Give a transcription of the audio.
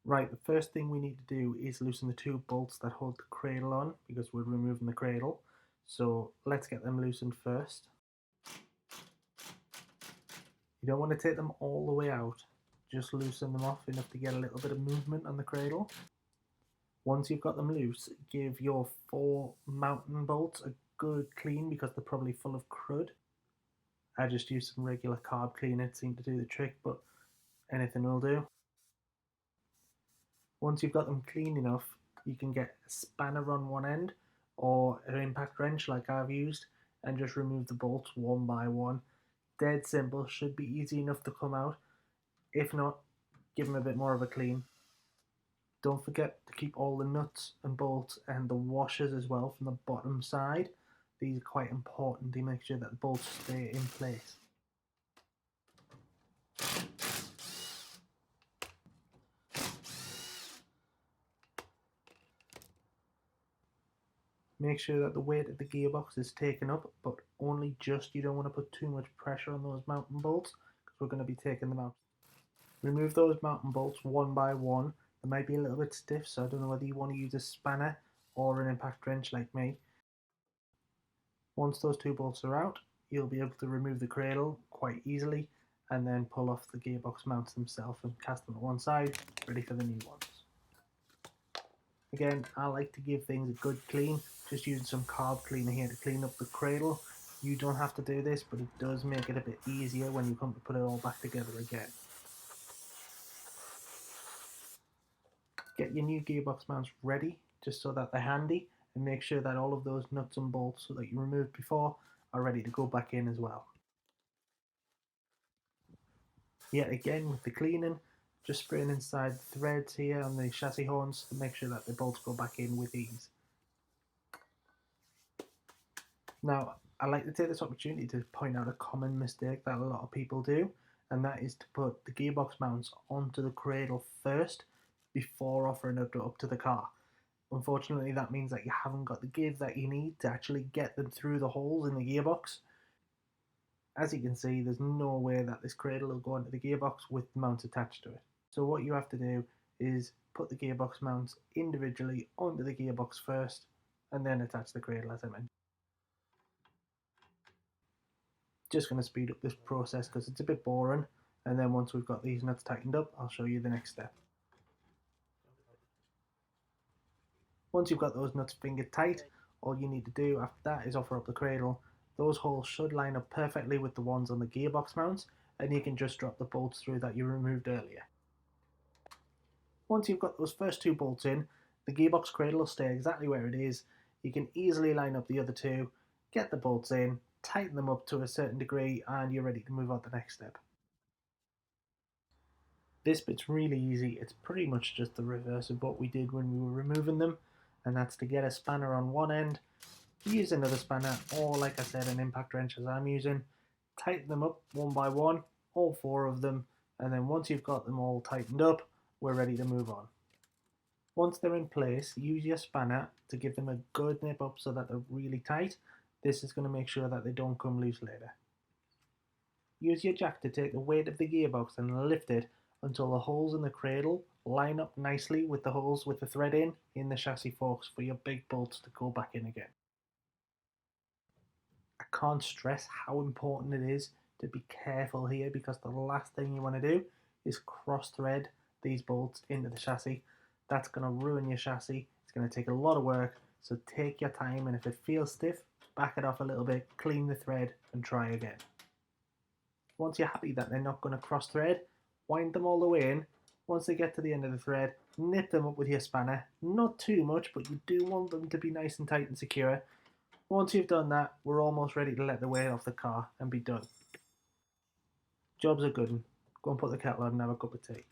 Right, the first thing we need to do is loosen the two bolts that hold the cradle on because we're removing the cradle. So let's get them loosened first. You don't want to take them all the way out, just loosen them off enough to get a little bit of movement on the cradle. Once you've got them loose, give your 4 mountain bolts a good clean because they're probably full of crud. I just use some regular carb cleaner, it seemed to do the trick, but anything will do. Once you've got them clean enough, you can get a spanner on one end or an impact wrench like I've used and just remove the bolts one by one. Dead simple, should be easy enough to come out. If not, give them a bit more of a clean. Don't forget to keep all the nuts and bolts and the washers as well from the bottom side. These are quite important to make sure that the bolts stay in place. Make sure that the weight of the gearbox is taken up, but only just. You don't want to put too much pressure on those mountain bolts because we're going to be taking them out. Remove those mountain bolts one by one. They might be a little bit stiff, so I don't know whether you want to use a spanner or an impact wrench like me. Once those 2 bolts are out, you'll be able to remove the cradle quite easily and then pull off the gearbox mounts themselves and cast them at one side, ready for the new ones. Again, I like to give things a good clean, just using some carb cleaner here to clean up the cradle. You don't have to do this, but it does make it a bit easier when you come to put it all back together again. Get your new gearbox mounts ready, just so that they're handy, and make sure that all of those nuts and bolts that you removed before are ready to go back in as well. Yet again, with the cleaning, just spraying inside the threads here on the chassis horns to make sure that the bolts go back in with ease. Now, I like to take this opportunity to point out a common mistake that a lot of people do, and that is to put the gearbox mounts onto the cradle first before offering it up to the car. Unfortunately, that means that you haven't got the give that you need to actually get them through the holes in the gearbox. As you can see, there's no way that this cradle will go into the gearbox with the mounts attached to it. So what you have to do is put the gearbox mounts individually onto the gearbox first and then attach the cradle, as I mentioned. Just going to speed up this process because it's a bit boring, and then once we've got these nuts tightened up, I'll show you the next step. Once you've got those nuts fingered tight, all you need to do after that is offer up the cradle. Those holes should line up perfectly with the ones on the gearbox mounts, and you can just drop the bolts through that you removed earlier. Once you've got those first 2 bolts in, the gearbox cradle will stay exactly where it is. You can easily line up the other 2, get the bolts in, tighten them up to a certain degree, and you're ready to move on to the next step. This bit's really easy. It's pretty much just the reverse of what we did when we were removing them, and that's to get a spanner on one end, use another spanner, or like I said, an impact wrench as I'm using, tighten them up one by one, all 4 of them, and then once you've got them all tightened up, we're ready to move on. Once they're in place, use your spanner to give them a good nip up so that they're really tight. This is going to make sure that they don't come loose later. Use your jack to take the weight of the gearbox and lift it until the holes in the cradle line up nicely with the holes with the thread in the chassis forks for your big bolts to go back in again. I can't stress how important it is to be careful here because the last thing you want to do is cross thread these bolts into the chassis. That's going to ruin your chassis. It's going to take a lot of work, so take your time, and if it feels stiff, back it off a little bit, clean the thread and try again. Once you're happy that they're not going to cross thread, wind them all the way in. Once they get to the end of the thread, nip them up with your spanner. Not too much, but you do want them to be nice and tight and secure. Once you've done that, we're almost ready to let the weight off the car and be done. Job's a good one. Go and put the kettle on and have a cup of tea.